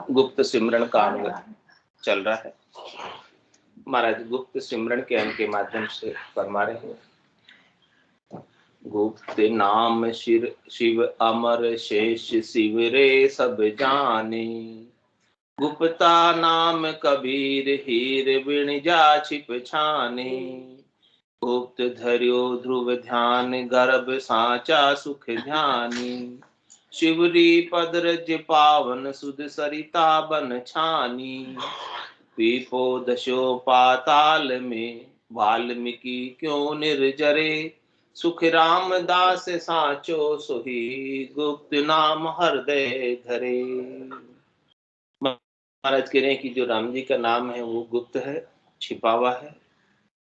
गुप्त सिमरन का अंग चल रहा है। महाराज गुप्त सिमरन के अंग के माध्यम से फरमा रहे हैं, गुप्त नाम शिव अमर शेष शिव रे सब जाने, गुप्ता नाम कबीर हीर बिन जा छिप छाने, गुप्त धर्यो ध्रुव ध्यान गर्भ साचा सुख ध्यानी, शिवरी पद रज पावन सुध सरिता बन छानी, पीपो दशो पाताल में वाल्मीकि क्यों निर्जरे, सुख राम दास साचो सोही गुप्त नाम हृदय धरे। महाराज कह रहे हैं कि जो राम जी का नाम है वो गुप्त है, छिपा हुआ है,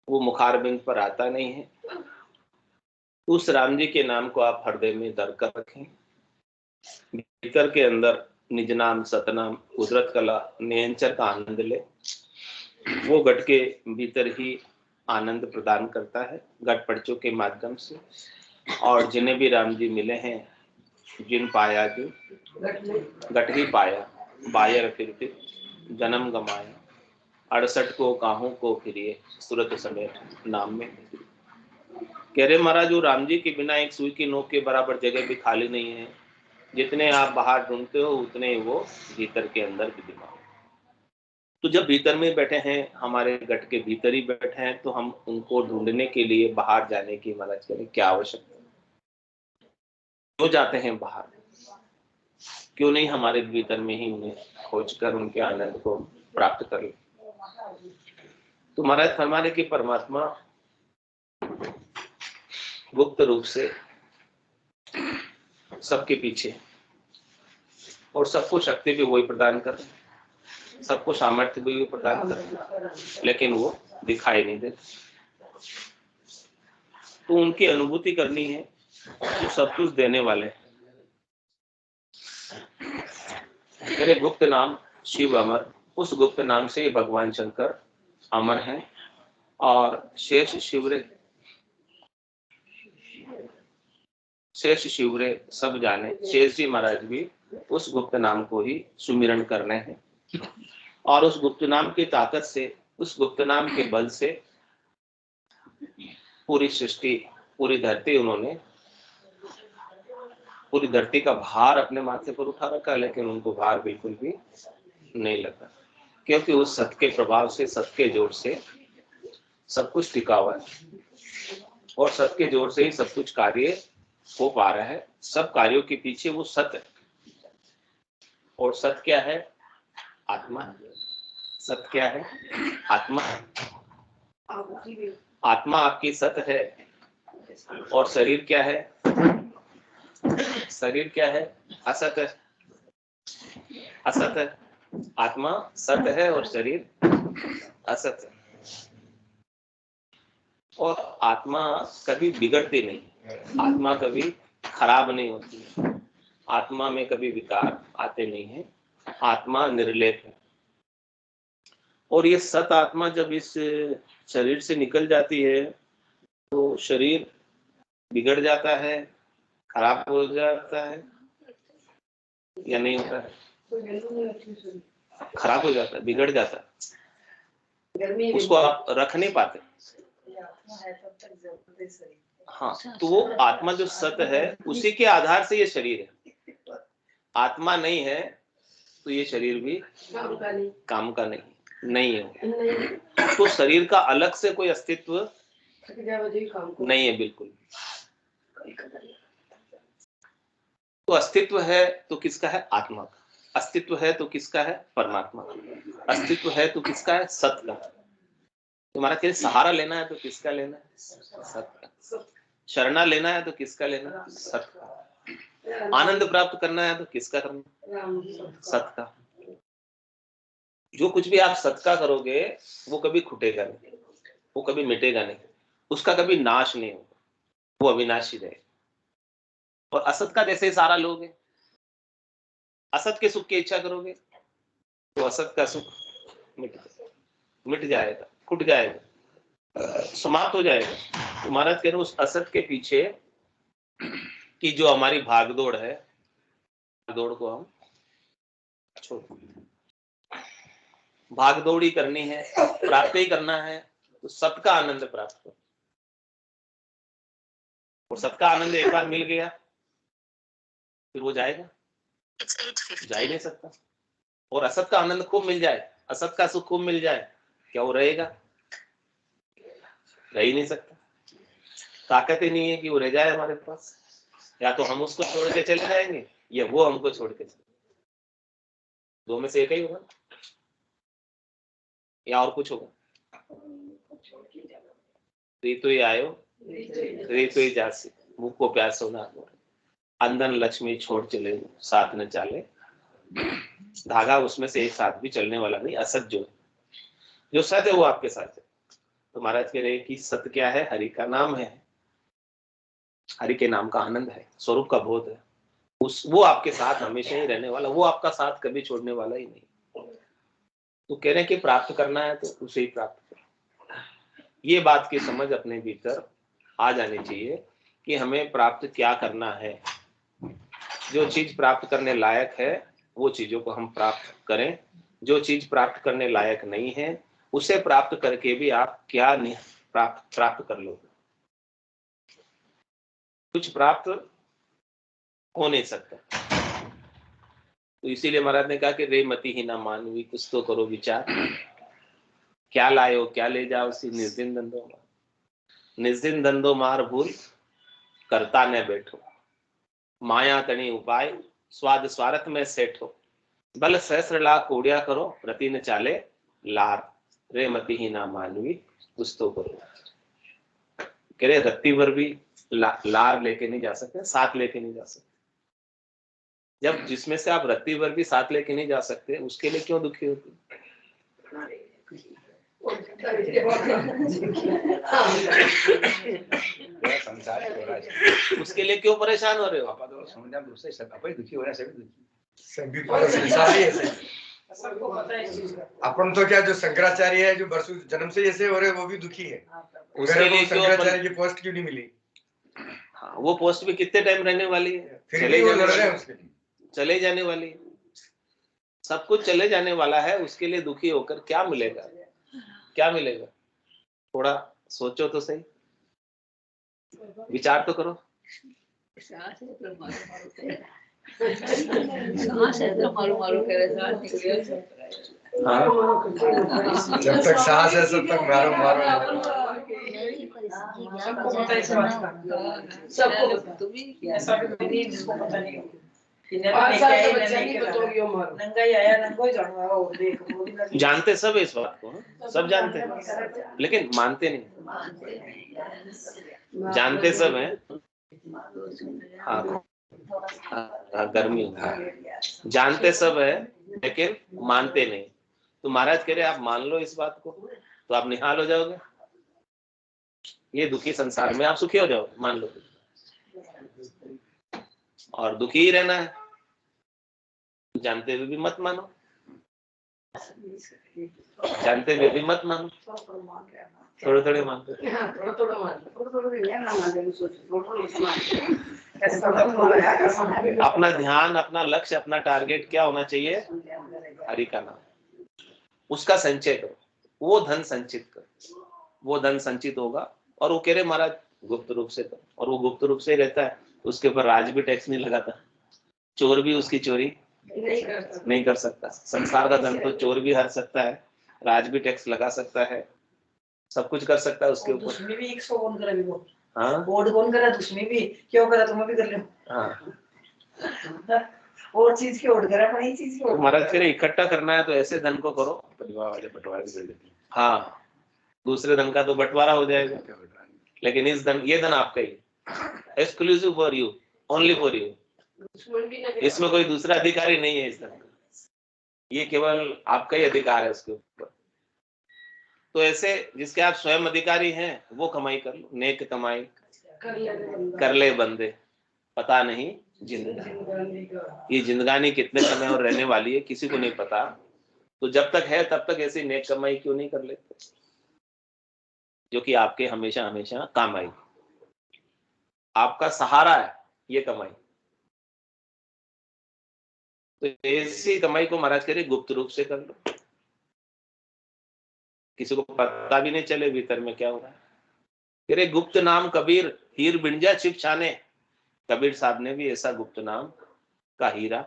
वो मुखारबिंद पर आता नहीं है। उस राम जी के नाम को आप हृदय में दर कर रखें, भीतर के अंदर निज नाम सतनाम कुदरत कला नियंचर का आनंद ले। वो घट के भीतर ही आनंद प्रदान करता है घट पर्चों के माध्यम से। और जिन्हें भी राम जी मिले हैं, जिन पाया जो घट ही पाया, बायर फिर जन्म गमाया, 68 को काहू को फिरिए सूरत समेत नाम में। कह रहे महाराज वो राम जी के बिना एक सुई की नोक के बराबर जगह भी खाली नहीं है। जितने आप बाहर ढूंढते हो उतने वो भीतर के अंदर भी दिमाग। तो जब भीतर में बैठे हैं, हमारे गट के भीतर ही बैठे हैं, तो हम उनको ढूंढने के लिए बाहर जाने की महाराज करें क्या आवश्यकता है? क्यों जाते हैं बाहर? क्यों नहीं हमारे भीतर में ही उन्हें खोजकर उनके आनंद को प्राप्त कर ले? तो महाराज फरमाने की परमात्मा गुप्त रूप से सबके पीछे, और सबको शक्ति भी वही प्रदान कर रहे, सबको सामर्थ्य भी वही प्रदान कर रहे, लेकिन वो दिखाई नहीं देते। तो उनकी अनुभूति करनी है जो सब कुछ देने वाले हैं। मेरे गुप्त नाम शिव अमर, उस गुप्त नाम से भगवान शंकर अमर हैं। और शेष शिवरे सब जाने, शेष जी महाराज भी उस गुप्त नाम को ही सुमिरन करने हैं। और उस गुप्त नाम की ताकत से, उस गुप्त नाम के बल से पूरी सृष्टि, पूरी धरती, उन्होंने पूरी धरती का भार अपने माथे पर उठा रखा, लेकिन उनको भार बिल्कुल भी नहीं लगा, क्योंकि उस सत्य के प्रभाव से, सत्य के जोर से सब कुछ टिका हुआ है, और सत्य के जोर से ही सब कुछ कार्य हो पा रहा है। सब कार्यों के पीछे वो सत्य, और सत्य क्या है? आत्मा। सत्य क्या है? आत्मा। आत्मा आपकी सत्य है। और शरीर क्या है? शरीर क्या है? असत है। असत है। आत्मा सत्य है और शरीर असत है। और आत्मा कभी बिगड़ती नहीं, आत्मा कभी खराब नहीं होती, आत्मा में कभी विकार आते नहीं है, आत्मा निर्लेप है। और ये सत आत्मा जब इस शरीर से निकल जाती है तो शरीर बिगड़ जाता है, खराब हो जाता है या नहीं होता है? खराब हो जाता है, बिगड़ जाता है, उसको आप रख नहीं पाते। हाँ, तो वो आत्मा जो सत्य है उसी के आधार से ये शरीर है। आत्मा नहीं है तो ये शरीर भी काम का नहीं है। तो शरीर का अलग से कोई अस्तित्व नहीं है, बिल्कुल। तो अस्तित्व है तो किसका है? आत्मा का। अस्तित्व है तो किसका है? परमात्मा का। अस्तित्व है तो किसका है? सत्य का। तुम्हारा क्या सहारा लेना है तो किसका लेना है? सत्य का। शरणा लेना है तो किसका लेना है? सत्य का। आनंद प्राप्त करना है तो किसका करना? सत्य का। जो कुछ भी आप सत्य का करोगे वो कभी खुटेगा नहीं, वो कभी मिटेगा नहीं, उसका कभी नाश नहीं होगा, वो अविनाशी रहेगा। और असत का जैसे सारा लोगे, असत के सुख की इच्छा करोगे तो असत का सुख मिट जाएगा, खुट जाएगा, समाप्त हो जाएगा। तो महाराज कह रहे उस असत के पीछे की जो हमारी भागदौड़ है, भागदौड़ को हम छोड़, भाग दौड़ी करनी है, प्राप्त ही करना है, तो सत का आनंद प्राप्त करो। और सत का आनंद एक बार मिल गया फिर वो जाएगा, जा ही नहीं सकता। और असत का आनंद खूब मिल जाए, असत का सुख खूब मिल जाए, क्या वो रहेगा? रह ही नहीं सकता। ताकत ही नहीं है कि वो रह जाए हमारे पास। या तो हम उसको छोड़ के चले जाएंगे या वो हमको छोड़ के चले, दो में से एक ही होगा या और कुछ होगा। रीतो ही आयो रीतो ही जासी, मुख को प्यास होना, अंदन लक्ष्मी छोड़ चले साथ न चाले। धागा उसमें से एक साथ भी चलने वाला नहीं, असत जो सत्य है वो आपके साथ है। तो महाराज कह रहे कि सत्य क्या है? हरि का नाम है, हरि के नाम का आनंद है, स्वरूप का बोध है, वो आपके साथ हमेशा ही रहने वाला, वो आपका साथ कभी छोड़ने वाला ही नहीं। तो कह रहे हैं कि प्राप्त करना है तो उसे ही प्राप्त करो। ये बात की समझ अपने भीतर आ जानी चाहिए कि हमें प्राप्त क्या करना है। जो चीज प्राप्त करने लायक है वो चीजों को हम प्राप्त करें, जो चीज प्राप्त करने लायक नहीं है उसे प्राप्त करके भी आप क्या नहीं प्राप्त कर लोगे? कुछ प्राप्त हो नहीं सकता। तो इसीलिए महाराज ने कहा कि रे मति ही ना मानवी, कुछ तो करो विचार, क्या लाए हो क्या ले जाओ सी निर्दिन धंधो मार, निर्दिन धंधो मार भूल करता न बैठो, माया तनी उपाय स्वाद स्वार्थ में सेठो, बल सहस्र लाख कोड़िया करो रति न चाले लार, रे मति ही ना मानवी कुछ तो करो। कह रहे रत्ती भर भी लार लेके नहीं जा सकते, साथ लेके नहीं जा सकते। जब जिसमें से आप रत्ती भर भी साथ लेके नहीं जा सकते उसके लिए क्यों दुखी होते? उसके लिए क्यों परेशान हो रहे हो? अपन तो क्या, जो शंकराचार्य है जो बरसों जन्म से जैसे हो रहे वो भी दुखी है। उसके लिए शंकराचार्य की पोस्ट क्यों नहीं मिली? हाँ, वो पोस्ट भी कितने टाइम रहने वाली है? चले जाने वाली है। सब कुछ चले जाने वाला है, उसके लिए दुखी होकर क्या मिलेगा? क्या मिलेगा? थोड़ा सोचो तो सही, विचार तो करो। हाँ, जब तक सांस है तब तक मारो मारो। जानते सब इस बात को, सब जानते हैं लेकिन मानते नहीं। जानते सब हैं, हाँ गर्मी जानते सब है लेकिन मानते नहीं। तो महाराज कह रहे आप मान लो इस बात को तो आप निहाल हो जाओगे, ये दुखी संसार में आप सुखी हो जाओगे, मान लो। और दुखी ही रहना है, जानते हुए भी मत मानो, जानते हुए भी मत मानो, थोड़े थोड़े मानते। अपना ध्यान, अपना लक्ष्य, अपना टारगेट क्या होना चाहिए? हरि का नाम, उसका संचय करो, वो धन संचित करो, वो धन संचित होगा। और वो कह रहे महाराज गुप्त रूप से करो, और वो गुप्त रूप से रहता है, उसके ऊपर राज भी टैक्स नहीं लगाता, चोर भी उसकी चोरी नहीं कर सकता। संसार का धन तो चोर भी हर सकता है, राज भी टैक्स लगा सकता है, सब कुछ कर सकता है उसके ऊपर। उसमें भी 100 कौन करा भी वो, हाँ बोर्ड कौन करा तो उसमें भी क्यों करा, तुम्हें भी कर लो। हाँ, और चीज की ओढ़ करा, पर ये चीज की ओढ़। महाराज फिर इकट्ठा करना है तो ऐसे धन को करो, परिवार वाले बंटवारा कर देते। हाँ, दूसरे धन का तो बंटवारा हो जाएगा, लेकिन इस धन, ये धन आपका ही, exclusive for you, only for you. इसमें कोई दूसरा अधिकारी नहीं है इस धन का, ये केवल आपका ही अधिकार है उसके ऊपर। तो ऐसे जिसके आप स्वयं अधिकारी हैं वो कमाई कर लो, नेक कमाई कर ले बंदे, पता नहीं जिंदगानी, ये जिंदगानी कितने समय और रहने वाली है किसी को नहीं पता। तो जब तक है तब तक ऐसी नेक कमाई क्यों नहीं कर लेते जो कि आपके हमेशा हमेशा काम आएगी। आपका सहारा है ये कमाई। तो ऐसी कमाई को महाराज कह रहे गुप्त रूप से कर लो, किसी को पता भी नहीं चले भीतर में क्या हो रहा है। कह रहे गुप्त नाम कबीर हीर बिंजा छिप छाने। कबीर साहब ने भी ऐसा गुप्त नाम का हीरा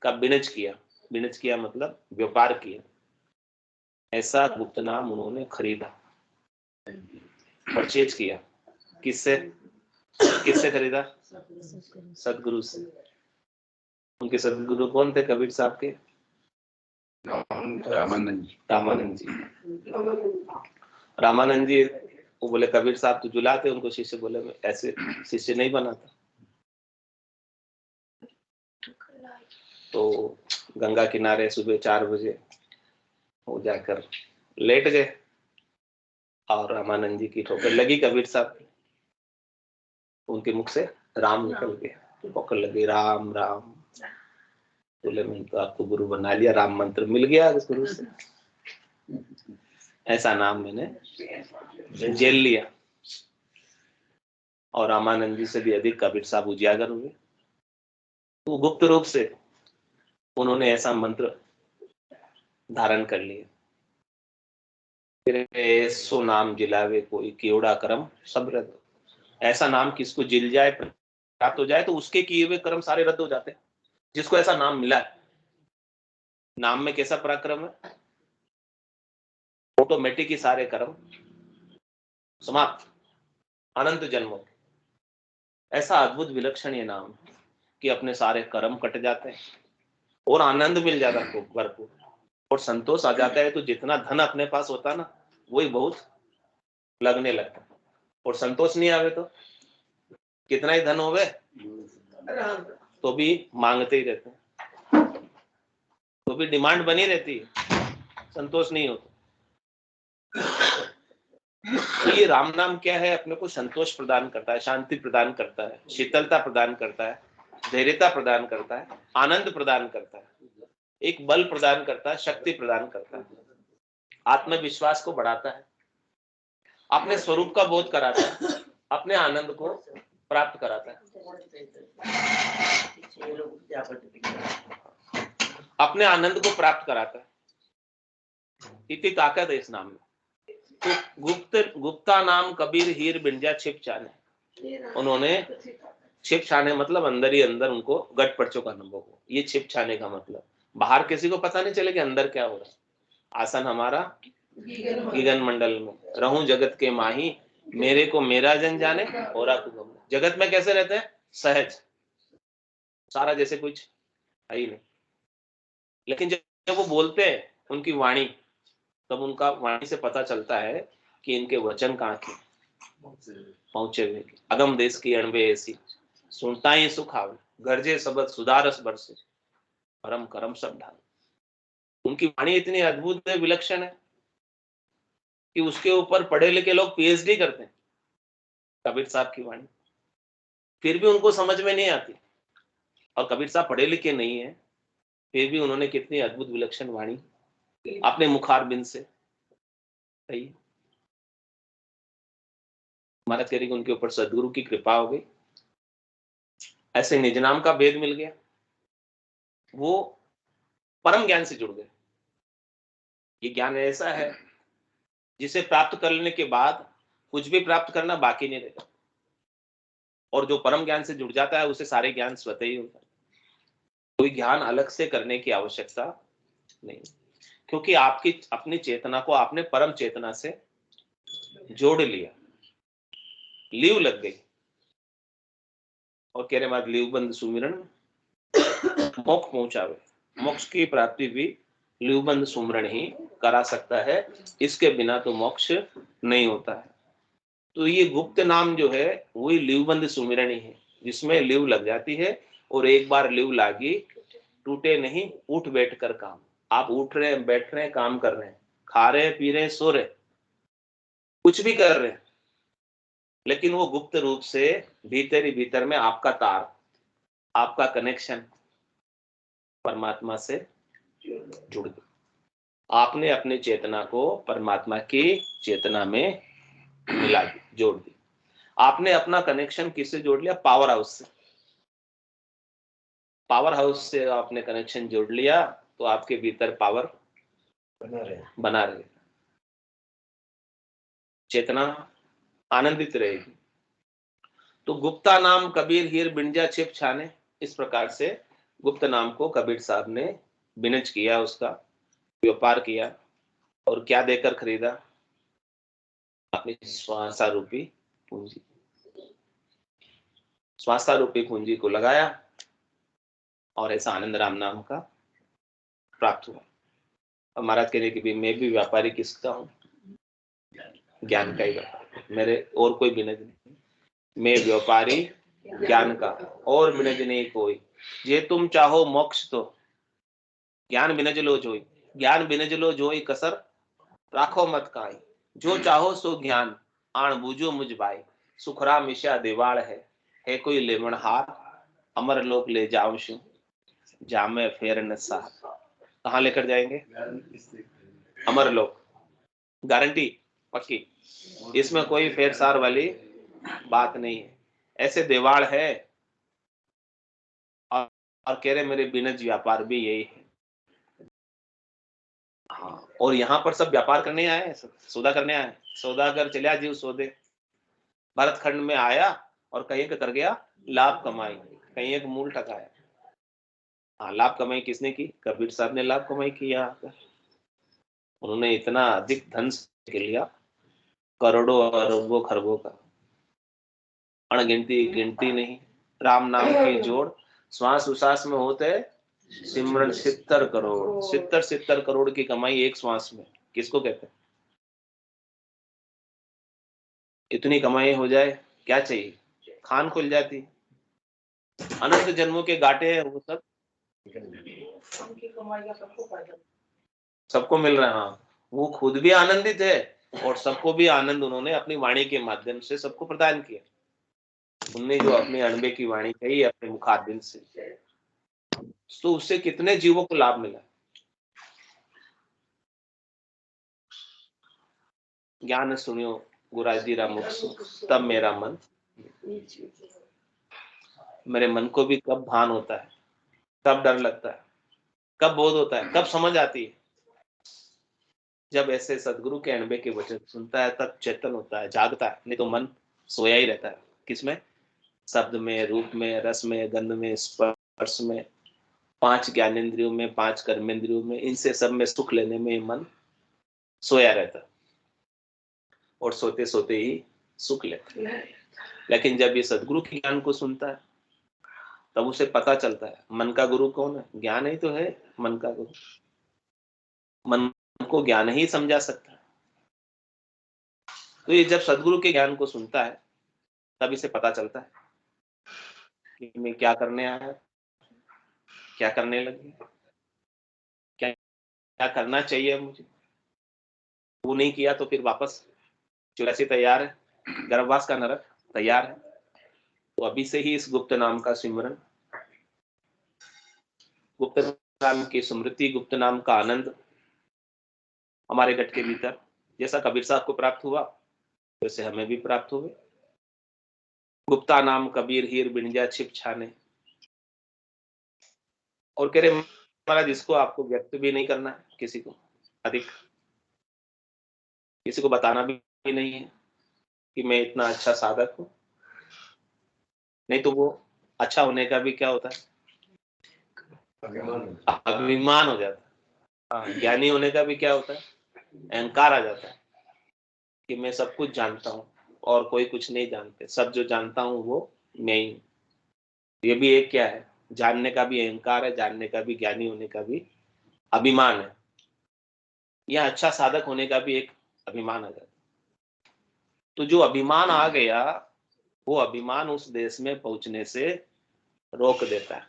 का बिनज किया। बिनज किया मतलब व्यापार किया। ऐसा गुप्त नाम उन्होंने खरीदा, परचेज किया। किससे? किससे खरीदा? सदगुरु से। उनके सदगुरु कौन थे कबीर साहब के? रामानंद जी। रामानंद जी वो बोले कबीर साहब तो जुलाते, उनको शिष्य बोले मैं ऐसे शिष्य नहीं बनाता। तो गंगा किनारे सुबह 4 बजे वो जाकर लेट गए और रामानंद जी की ठोकर लगी कबीर साहब की। उनके मुख से राम निकल गया, ठोकर लगी राम राम। बोले मैं तो आपको गुरु बना लिया, राम मंत्र मिल गया गुरु से। ऐसा नाम मैंने जेल लिया। और रामानंद जी से भी अधिक कबीर साहब उजागर हुए। तो गुप्त रूप से उन्होंने ऐसा मंत्र धारण कर लिया। सो नाम जिलावे कोई केवड़ा कर्म सब रद्द। ऐसा नाम किसको जिल जाए, प्राप्त हो जाए, तो उसके किए हुए कर्म सारे रद्द हो जाते हैं। जिसको ऐसा नाम मिला है, नाम में कैसा पराक्रम है, ऑटोमेटिक ही सारे कर्म समाप्त, अनंत जन्मों। ऐसा अद्भुत विलक्षण ये नाम कि अपने सारे कर्म कट जाते हैं और आनंद मिल जाता है भरपूर और संतोष आ जाता है। तो जितना धन अपने पास होता है ना, वही बहुत लगने लगता है। और संतोष नहीं आवे तो कितना ही धन होवे तो भी मांगते ही रहते हैं, तो भी डिमांड बनी रहती है, संतोष नहीं होता। तो ये राम नाम क्या है? अपने को संतोष प्रदान करता है, शांति प्रदान करता है, शीतलता प्रदान करता है, धैर्यता प्रदान करता है, आनंद प्रदान करता है, एक बल प्रदान करता है, शक्ति प्रदान करता है, आत्मविश्वास को बढ़ाता है, अपने स्वरूप का बोध कराता है, अपने आनंद को प्राप्त कराता है, अपने आनंद को प्राप्त कराता है। इतनी ताकत है इस नाम में। तो गुप्ता नाम कबीर हीर बिंजा छिप छाने। उन्होंने छिप छाने मतलब अंदर ही अंदर उनको गट पर्चों का अनुभव हो। ये छिप छाने का मतलब बाहर किसी को पता नहीं चले कि अंदर क्या हो रहा है। आसन हमारा गगन मंडल में, रहूं जगत के माही, मेरे को मेरा जन जाने और आपको। जगत में कैसे रहते हैं? सहज, सारा जैसे कुछ है ही नहीं। लेकिन जब वो बोलते हैं उनकी वाणी, तब उनका वाणी से पता चलता है कि इनके वचन कहाँ के पहुंचे हुए। अगम देश की अणबे ऐसी, सुनता ही सुख आवे, गरजे सबद सुधारस बरसे, परम करम सब ढाल। उनकी वाणी इतनी अद्भुत है, विलक्षण है कि उसके ऊपर पढ़े लिखे लोग पीएचडी करते हैं कबीर साहब की वाणी, फिर भी उनको समझ में नहीं आती। और कबीर साहब पढ़े लिखे नहीं है, फिर भी उन्होंने कितनी अद्भुत विलक्षण वाणी अपने मुखारबिंद से कही। महाराज कह रही उनके ऊपर सदगुरु की कृपा हो गई, ऐसे निज नाम का भेद मिल गया, वो परम ज्ञान से जुड़ गए। ये ज्ञान ऐसा है जिसे प्राप्त कर लेने के बाद कुछ भी प्राप्त करना बाकी नहीं रहता। और जो परम ज्ञान से जुड़ जाता है उसे सारे ज्ञान स्वतः ही होता है। कोई ज्ञान अलग से करने की आवश्यकता नहीं, क्योंकि आपकी अपनी चेतना को आपने परम चेतना से जोड़ लिया, लीव लग गई। और कह रहे बाद लीव बंद सुमिरन मोक्ष पहुंचावे। मोक्ष की प्राप्ति भी लीवबंद सुमरण ही करा सकता है, इसके बिना तो मोक्ष नहीं होता है। तो ये गुप्त नाम जो है वही लीवबंद सुमिरण ही है, जिसमें लीव लग जाती है। और एक बार लीव लागी टूटे नहीं, उठ बैठ कर काम। आप उठ रहे हैं, बैठ रहे हैं, काम कर रहे हैं, खा रहे हैं, पी रहे हैं, सो रहे, कुछ भी कर रहे हैं, लेकिन वो गुप्त रूप से भीतर ही भीतर में आपका तार, आपका कनेक्शन परमात्मा से जुड़ गया। आपने अपनी चेतना को परमात्मा की चेतना में मिला दी, जोड़ दी। आपने अपना कनेक्शन किससे जोड़ लिया? पावर हाउस से। पावर हाउस से आपने कनेक्शन जोड़ लिया तो आपके भीतर पावर बना रहे, चेतना आनंदित रहेगी। तो गुप्ता नाम कबीर हीर बिंजा छिप छाने, इस प्रकार से गुप्त नाम को कबीर साहब ने बिनज किया, उसका व्यापार किया। और क्या देकर खरीदा? अपनी स्वासा रूपी पूंजी, स्वासा रूपी पूंजी को लगाया और ऐसा आनंद राम नाम का प्राप्त हुआ। और महाराज कहने की भी मैं भी व्यापारी किसका हूँ? ज्ञान का ही व्यापारी, मेरे और कोई बिनज नहीं, मैं व्यापारी ज्ञान का, और बिनज नहीं कोई। ये तुम चाहो मोक्ष तो ज्ञान बिनज लो जोई, ज्ञान बिनज लो जोई कसर राखो मत काई, जो चाहो सो ज्ञान आण बूझो मुझ भाई, सुखरा मिशा देवाड़ है कोई लेमन हार, अमर लोक ले जाऊं शू जामे फेर नसा। कहाँ लेकर जाएंगे? अमर लोक, गारंटी पक्की, इसमें कोई फेर सार वाली बात नहीं है। ऐसे देवाड़ है और कह रहे मेरे बिनज व्यापार भी यही है। हाँ, और यहाँ पर सब व्यापार करने आए, सौदा करने आए। सौदागर चलिया जीव सौदे, भरत खंड में आया और कहीं एक कर गया लाभ कमाई, कहीं एक मूल ठकाया। हाँ, लाभ कमाई किसने की? कबीर साहब ने लाभ कमाई की। यहाँ पर उन्होंने इतना अधिक धन के लिया, करोड़ों अरबों खरबों का, अणगिनती गिनती नहीं। राम नाम की जोड़ श्वास उश्वास में होते सिमरन 70 करोड़, 70 करोड़ की कमाई एक श्वास में, किसको कहते हैं? इतनी कमाई हो जाए क्या चाहिए? खान खुल जाती। अनंत जन्मों के गाटे हैं वो सब, उनकी कमाई का सबको फायदा, सबको मिल रहा है। हाँ, वो खुद भी आनंदित है और सबको भी आनंद उन्होंने अपनी वाणी के माध्यम से सबको प्रदान किया। उनने जो अपनी अणबे की वाणी कही अपने मुखारबिंद से, तो उससे कितने जीवों को लाभ मिला। ज्ञान सुनियो गुराजीरा मुख से, तब मेरा मन, मेरे मन को भी कब भान होता है, कब डर लगता है, कब बोध होता है, कब समझ आती है? जब ऐसे सदगुरु के अणबे के वचन सुनता है तब चेतन होता है, जागता है। नहीं तो मन सोया ही रहता है। किसमें? शब्द में, रूप में, रस में, गंध में, स्पर्श में, 5 ज्ञानेंद्रियों में, 5 कर्मेंद्रियों में, इनसे सब में सुख लेने में मन सोया रहता है और सोते सोते ही सुख लेता है। लेकिन जब ये सदगुरु के ज्ञान को सुनता है तब उसे पता चलता है मन का गुरु कौन है। ज्ञान ही तो है मन का गुरु, मन को ज्ञान ही समझा सकता है। तो ये जब सदगुरु के ज्ञान को सुनता है तब इसे पता चलता है कि मैं क्या करने आया, क्या करने लगे, क्या क्या करना चाहिए मुझे। वो नहीं किया तो फिर वापस 84 तैयार है, गर्भवास का नरक तैयार है। तो अभी से ही इस गुप्त नाम का सिमरन, गुप्त नाम की स्मृति, गुप्त नाम का आनंद हमारे गट के भीतर जैसा कबीर साहब को प्राप्त हुआ वैसे हमें भी प्राप्त हुए। गुप्ता नाम कबीर हीर बिंजा छिप छाने। और कह रहे महाराज इसको आपको व्यक्त भी नहीं करना है किसी को, अधिक किसी को बताना भी नहीं है कि मैं इतना अच्छा साधक हूं। नहीं तो वो अच्छा होने का भी क्या होता है? अभिमान हो जाता है। हाँ, ज्ञानी होने का भी क्या होता है? अहंकार आ जाता है कि मैं सब कुछ जानता हूँ और कोई कुछ नहीं जानते, सब जो जानता हूँ वो मैं ही हूँ। ये भी एक क्या है? जानने का भी अहंकार है, जानने का भी, ज्ञानी होने का भी अभिमान है। या अच्छा साधक होने का भी एक अभिमान आ जाता है। तो जो अभिमान आ गया वो अभिमान उस देश में पहुंचने से रोक देता है।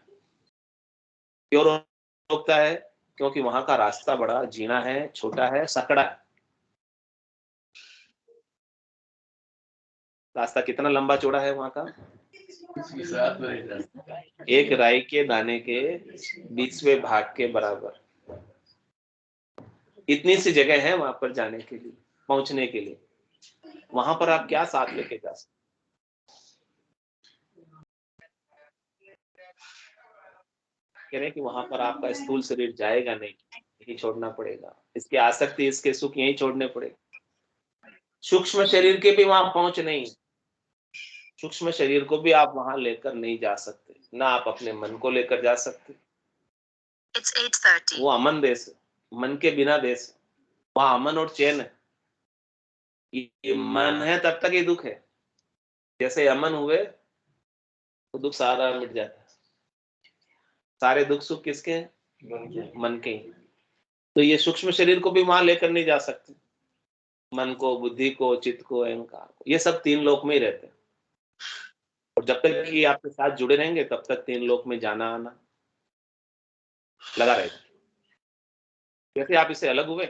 क्यों रोकता है? क्योंकि वहां का रास्ता बड़ा जीना है, छोटा है, सकड़ा है। रास्ता कितना लंबा चौड़ा है वहां का? एक राई के दाने के 20वें भाग के बराबर। इतनी सी जगह है वहां पर जाने के लिए, पहुंचने के लिए। वहां पर आप क्या साथ लेके जा सकते? कह रहे हैं कि वहां पर आपका स्थूल शरीर जाएगा नहीं, यही छोड़ना पड़ेगा, इसकी आसक्ति, इसके सुख यही छोड़ने पड़ेगा। सूक्ष्म शरीर के भी वहां पहुंच नहीं, सूक्ष्म शरीर को भी आप वहां लेकर नहीं जा सकते, ना आप अपने मन को लेकर जा सकते। It's 8:30. वो अमन देश है, मन के बिना देश है, वहां अमन और चैन है। ये मन है तब तक ये दुख है, जैसे अमन हुए तो दुख सारा मिट जाता है। सारे दुख सुख किसके हैं? मन के ही। तो ये सूक्ष्म शरीर को भी वहां लेकर नहीं जा सकते, मन को, बुद्धि को, चित्त को, अहंकार को, ये सब तीन लोक में ही रहते हैं। और जब तक ये आपके साथ जुड़े रहेंगे तब तक तीन लोक में जाना आना लगा रहेगा। जैसे आप इससे अलग हुए,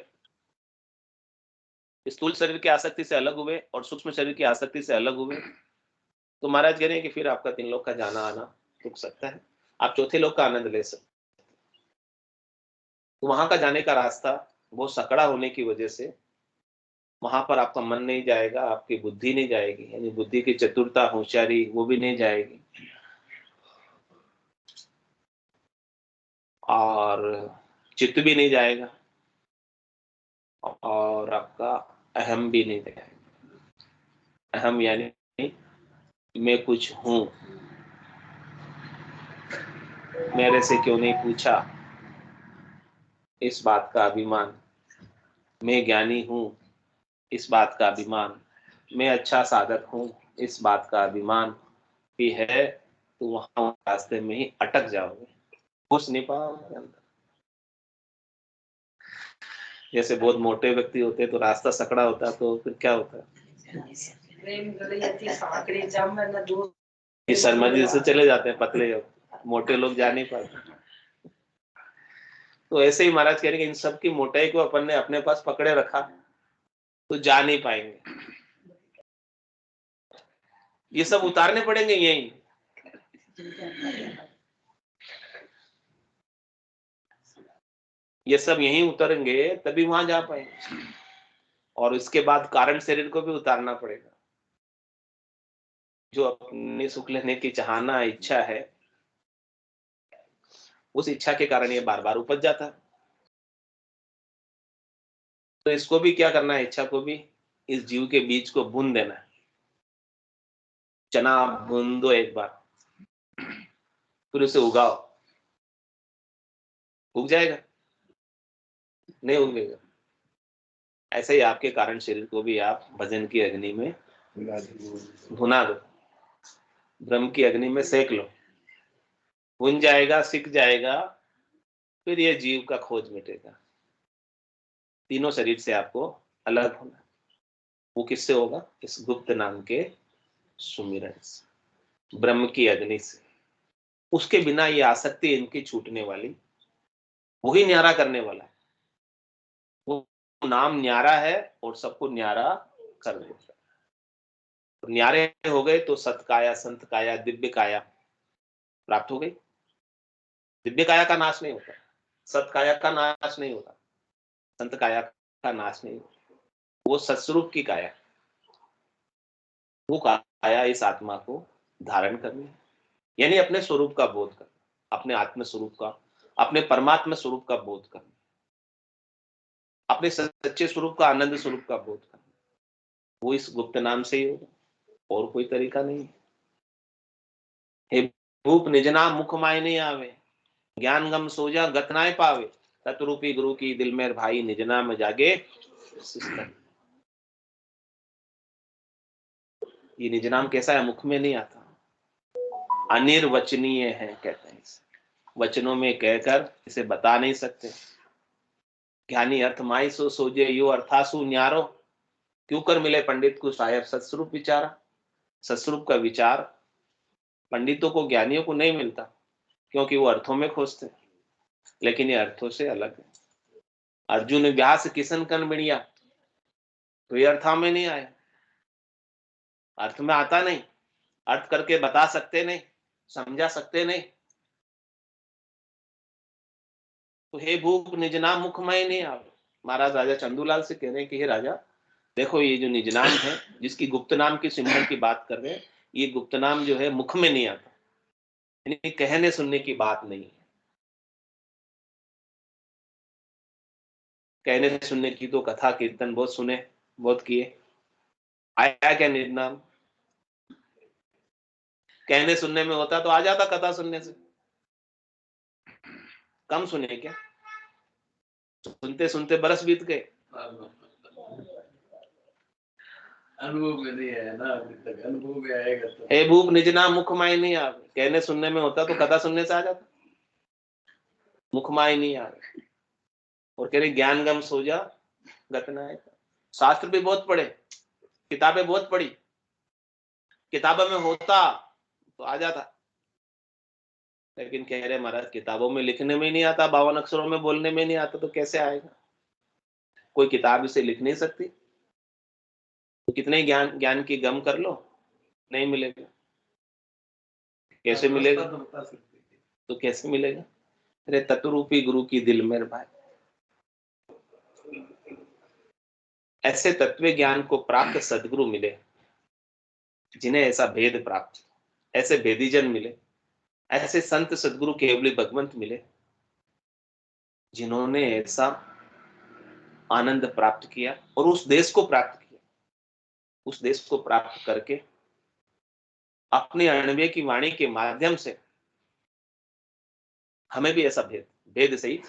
स्थूल शरीर की आसक्ति से अलग हुए और सूक्ष्म शरीर की आसक्ति से अलग हुए, तो महाराज कह रहे हैं कि फिर आपका तीन लोक का जाना आना रुक सकता है, आप चौथे लोक का आनंद ले सकते। तो वहां का जाने का रास्ता बहुत सकड़ा होने की वजह से वहां पर आपका मन नहीं जाएगा, आपकी बुद्धि नहीं जाएगी, यानी बुद्धि की चतुरता, होशियारी, वो भी नहीं जाएगी, और चित्त भी नहीं जाएगा, और आपका अहम भी नहीं जाएगा। अहम यानी मैं कुछ हूं, मेरे से क्यों नहीं पूछा, इस बात का अभिमान। मैं ज्ञानी हूं, इस बात का अभिमान। मैं अच्छा साधक हूं, इस बात का अभिमान भी है, तो वहां रास्ते में ही अटक जाओगे, घुस नहीं पाओगे अंदर। जैसे बहुत मोटे व्यक्ति होते हैं तो रास्ता सकड़ा होता है, तो फिर क्या होता है, ये शर्मा से चले जाते हैं, पतले मोटे लोग जा नहीं पाते। तो ऐसे ही महाराज कह रहे हैं इन सब की मोटाई को अपन ने अपने पास पकड़े रखा तो जा नहीं पाएंगे, ये सब उतारने पड़ेंगे यही। ये सब यहीं उतरेंगे तभी वहां जा पाएंगे, और इसके बाद कारण शरीर को भी उतारना पड़ेगा। जो अपने सुख लेने की चाहना, इच्छा है, उस इच्छा के कारण ये बार बार उपज जाता है। तो इसको भी क्या करना है, इच्छा को भी, इस जीव के बीज को भून देना है। चना भून दो एक बार, फिर उसे उगाओ, उग जाएगा? नहीं उगेगा। ऐसे ही आपके कारण शरीर को भी आप भजन की अग्नि में भुना दो, ब्रह्म की अग्नि में सेक लो, भुन जाएगा, सिक जाएगा, फिर ये जीव का खोज मिटेगा। तीनों शरीर से आपको अलग होना। वो किससे होगा? इस गुप्त नाम के सुमिरन से, ब्रह्म की अग्नि से। उसके बिना ये आसक्ति इनकी छूटने वाली, वही न्यारा करने वाला है। वो नाम न्यारा है और सबको न्यारा कर देता है। न्यारे हो गए तो सत्काया, संत काया, दिव्य काया प्राप्त हो गई। दिव्य काया का नाश नहीं होता, सत काया का नाश नहीं होता, संत काया का नाश नहीं होता। वो सत्स्वरूप की काया, वो काया इस आत्मा को धारण करनी, यानी अपने स्वरूप का बोध करना, अपने आत्म स्वरूप का, अपने परमात्मा स्वरूप का बोध करना, अपने सच्चे स्वरूप का, आनंद स्वरूप का बोध करना। वो इस गुप्त नाम से ही होगा, और कोई तरीका नहीं है। हे भूप निज नाम मुख माय नहीं आवे, ज्ञान गम सोजा गत नाय पावे, तत्रूपी गुरु की दिल में भाई, निज नाम जागे। ये निज नाम कैसा है? मुख में नहीं आता, अनिर्वचनीय है कहते हैं इसे, वचनों में कहकर इसे बता नहीं सकते। ज्ञानी अर्थ माई सो सोजे, यो अर्थासु न्यारो, क्यों कर मिले पंडित को साहेब सत्स्वरूप विचारा। सत्स्वरूप का विचार पंडितों को, ज्ञानियों को नहीं मिलता, क्योंकि वो अर्थों में खोजते, लेकिन ये अर्थों से अलग है। अर्जुन व्यास किशन कन बिड़िया, तो ये अर्था में नहीं आया, अर्थ में आता नहीं, अर्थ करके बता सकते नहीं, समझा सकते नहीं। तो हे भूप निज नाम मुखमय नहीं आवे। महाराज राजा चंदूलाल से कह रहे हैं कि हे राजा देखो, ये जो निज नाम है, जिसकी गुप्त नाम की सिमरन की बात कर रहे हैं, ये गुप्त नाम जो है मुख में नहीं आता, यानी कहने सुनने की बात नहीं है, कहने सुनने की तो कथा कीर्तन बहुत सुने, बहुत किए, आया क्या निज नाम? कहने सुनने में होता तो आ जाता कथा सुनने से। कम सुने क्या? सुनते सुनते बरस बीत गए। अनुभव में नहीं है ना अभी तक, अनुभव में आएगा तो। हे भूप निज नाम मुखमाई नहीं आवे, कहने सुनने में होता तो कथा सुनने से आ जाता, मुखमाई नहीं आवे। और कह रहे ज्ञान गम सो जा गतना है। शास्त्र भी बहुत पढ़े, किताबें बहुत पढ़ी, किताबों में होता तो आ जाता, लेकिन कह रहे महाराज किताबों में लिखने में नहीं आता, 52 अक्षरों में बोलने में नहीं आता, तो कैसे आएगा? कोई किताब इसे लिख नहीं सकती, तो कितने ज्ञान की गम कर लो, नहीं मिलेगा। कैसे मिलेगा? तो कैसे मिलेगा? अरे तत्वरूपी गुरु की दिल में भाई, ऐसे तत्व ज्ञान को प्राप्त सदगुरु मिले, जिन्हें ऐसा भेद प्राप्त, ऐसे भेदीजन मिले, ऐसे संत सदगुरु केवली भगवंत मिले, जिन्होंने ऐसा आनंद प्राप्त किया और उस देश को प्राप्त किया। उस देश को प्राप्त करके अपने अणवे की वाणी के माध्यम से हमें भी ऐसा भेद सहित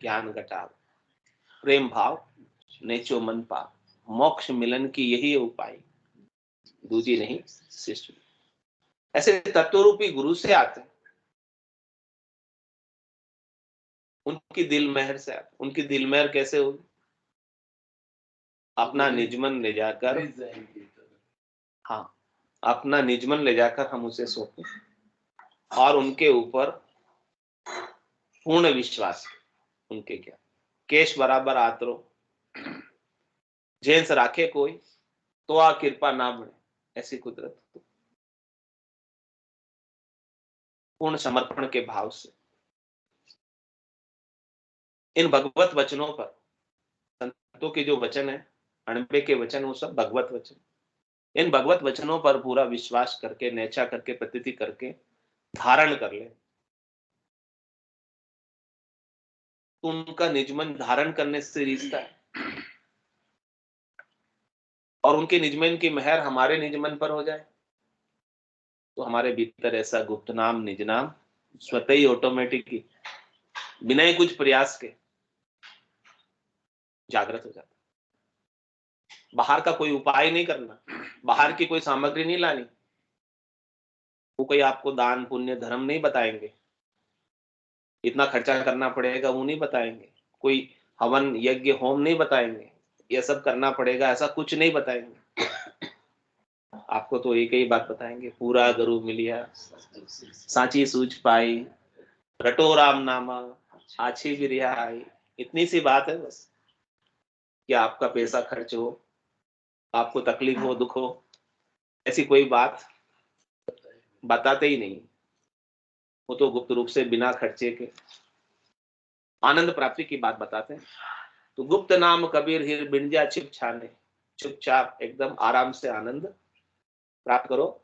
ज्ञान घटाव, प्रेम भाव नेचो मन पाव, मोक्ष मिलन की यही उपाय, दूजी नहीं शिष्य। ऐसे तत्वरूपी गुरु से आते, उनकी दिल मेहर से आते। उनकी दिल मेहर कैसे होगी? अपना निजमन ले जाकर, हाँ, अपना निजमन ले जाकर हम उसे सौंपें और उनके ऊपर पूर्ण विश्वास, उनके क्या केश बराबर आतरो, जेंस राखे कोई तो आ कृपा ना बने, ऐसी कुदरत। पूर्ण समर्पण के भाव से इन भगवत वचनों पर, संतों के जो वचन है, अणबे के वचन, वो सब भगवत वचन, इन भगवत वचनों पर पूरा विश्वास करके, नेचा करके, प्रतीति करके धारण कर ले, तो उनका निजमन धारण करने से रिश्ता है, और उनके निजमन की मेहर हमारे निजमन पर हो जाए, तो हमारे भीतर ऐसा गुप्त नाम, निज नाम स्वतः ही ऑटोमेटिक ही बिना ही कुछ प्रयास के जागृत हो जाता। बाहर का कोई उपाय नहीं करना, बाहर की कोई सामग्री नहीं लानी, वो कोई आपको दान पुण्य धर्म नहीं बताएंगे, इतना खर्चा करना पड़ेगा वो नहीं बताएंगे, कोई हवन यज्ञ होम नहीं बताएंगे, ये सब करना पड़ेगा ऐसा कुछ नहीं बताएंगे। आपको तो एक ही बात बताएंगे, पूरा गुरु मिलिया सांची सूझ पाई, रटो राम नामा आछी भी रिहाई। इतनी सी बात है बस, कि आपका पैसा खर्च हो, आपको तकलीफ हो, दुख हो, ऐसी कोई बात बताते ही नहीं। वो तो गुप्त रूप से बिना खर्चे के आनंद प्राप्ति की बात बताते हैं। तो गुप्त नाम कबीर हिर बिंजा छिप छाने, चुपचाप एकदम आराम से आनंद प्राप्त करो,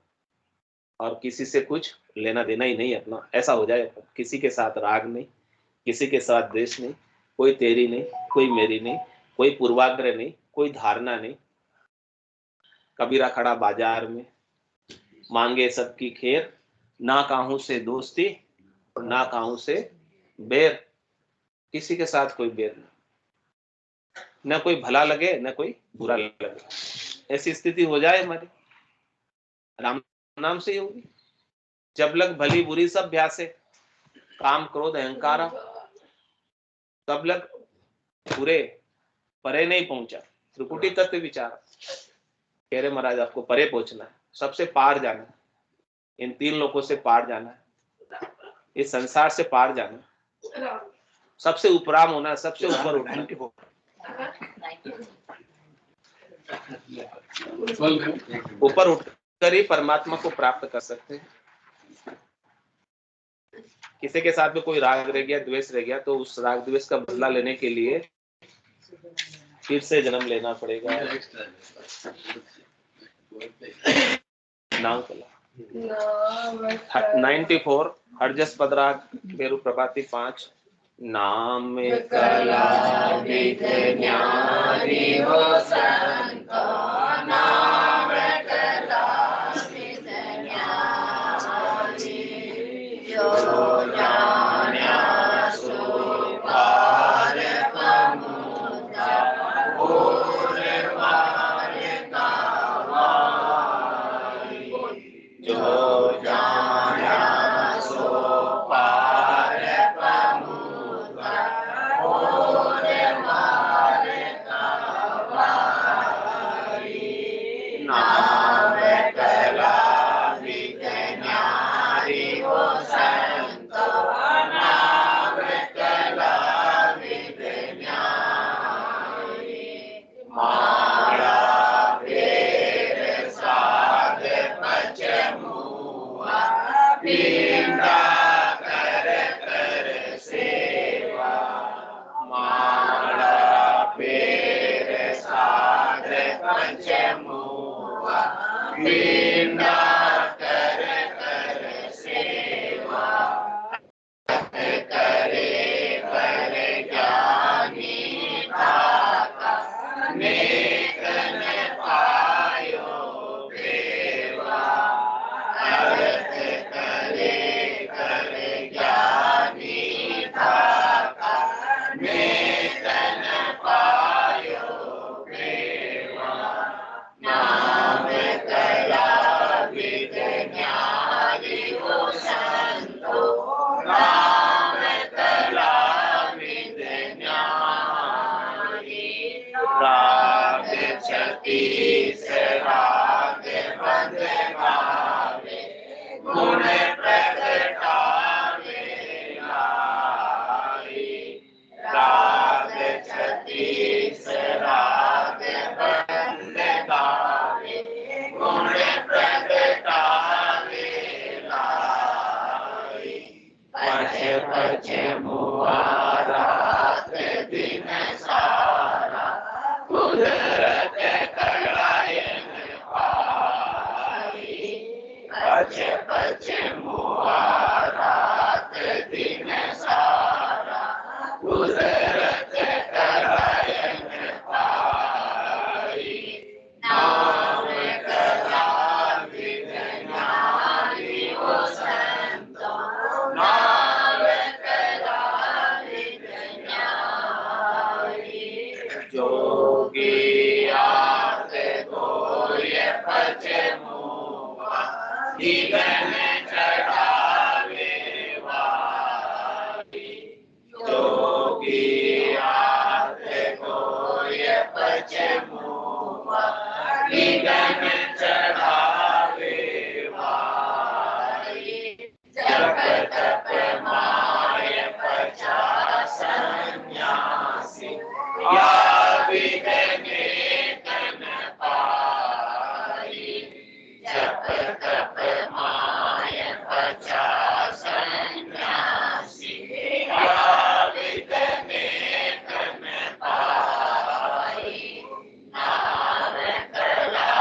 और किसी से कुछ लेना देना ही नहीं अपना, ऐसा हो जाए। किसी के साथ राग नहीं, किसी के साथ द्वेष नहीं, कोई तेरी नहीं, कोई मेरी नहीं, कोई पूर्वाग्रह नहीं, कोई धारणा नहीं। कबीरा खड़ा बाजार में, मांगे सबकी खेर, ना काहू से दोस्ती और ना काहू से बैर। किसी के साथ कोई बैर नहीं, न कोई भला लगे न कोई बुरा लगे, ऐसी स्थिति हो जाए हमारी, राम नाम से ही होगी। जब लग भली बुरी सब भ्यासे, काम क्रोध अहंकार तब लग बुरे परे नहीं पहुंचा, त्रिपुटी तत्व विचार। कह रहे महाराज आपको परे पहुंचना है, सबसे पार जाना है, इन 3 लोगों से पार जाना है, इस संसार से पार जाना, सबसे उपराम होना, सबसे ऊपर उठना, ऊपर उठकर ही परमात्मा को प्राप्त कर सकते हैं। किसी के साथ में कोई राग रह गया, द्वेष रह गया, तो उस राग द्वेष का बदला लेने के लिए फिर से जन्म लेना पड़ेगा। नाम चला 94 हरजस पदराग बेरु प्रभाती 5 नाम कला विद न्यारी हो संतो, नाम कला विद न्यारी, जो जान्या सो पार पमुचा, पूर पार कावाई, जो जान्या सो पार पमुचा, पूर पार कावाई, नाम कला विद न्यारी हो संतो, नाम कला विद न्यारी, माला फेर साध पचमुआ, पीड़ा कर कर सेवा, माला फेर साध पचमुआ, पीड़ा कर कर सेवा, करे पर ज्ञानी थाका, नेक न पायो देवा, अर्थ करे कर ज्ञानी थाका, नेक न पायो देवा, नाम कला विद न्यारी हो संतो, नाम कला विद न्यारी, राग छत्तीस राग बंद गावे, गुण प्रगटावे लाई, राग छत्तीस राग बंद गावे, गुण प्रगटावे लाई, पछ पछ मुआ रात दिन सारा, कुदरत करायन पाई, पछ पछ मुआ रात दिन सारा, कुदरत करायन पाई, नाम कला विद न्यारी हो संतो, नाम कला विद न्यारी, जोगी आत गोय पचमुआ, जीवन चढ़ावे वाली, जोगी आत गोय पचमुआ, जीवन चढ़ावे वाली, जप तप माय पचा सन्यासी, या विद नेक न पाई, जप तप माय पचा सन्यासी, या विद नेक न पाई, नाम कला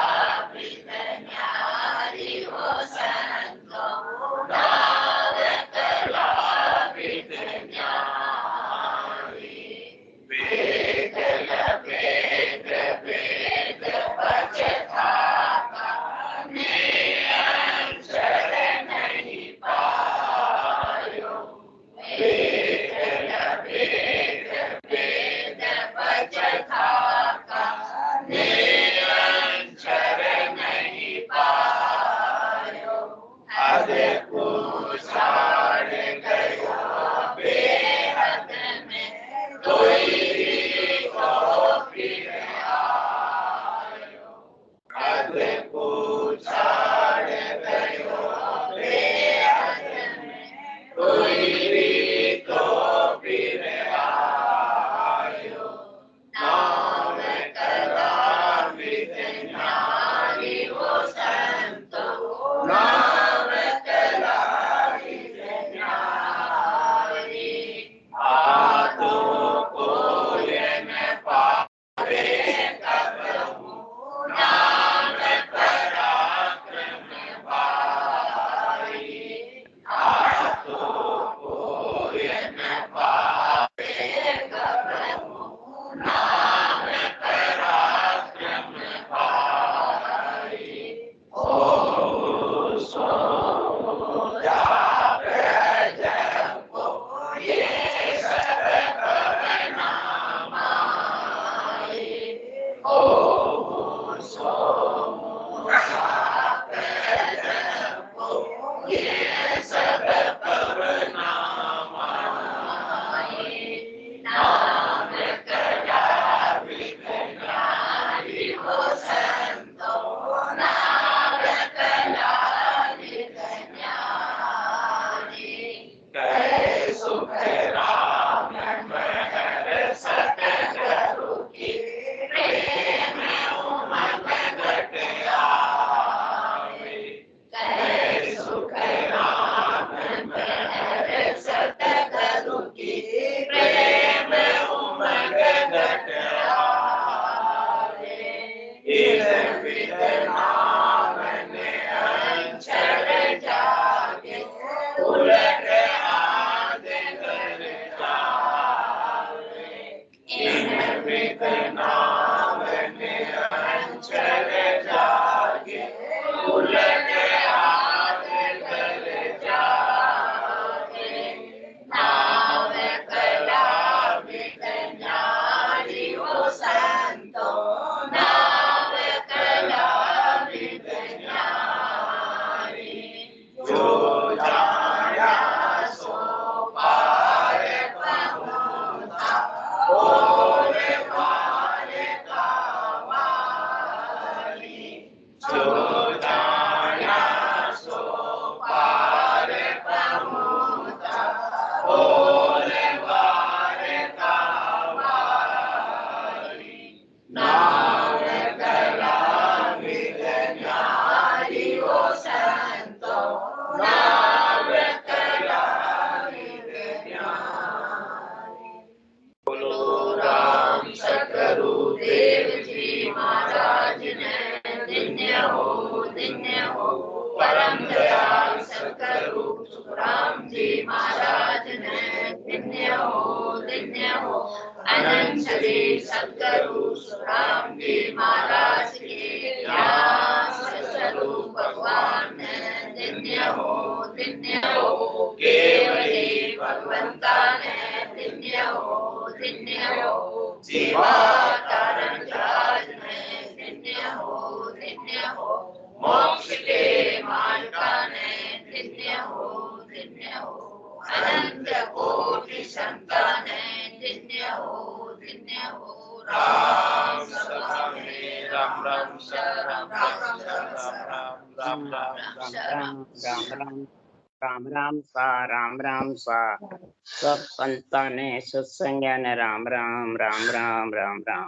राम राम सा सब संतान सत्संग राम राम राम राम राम राम।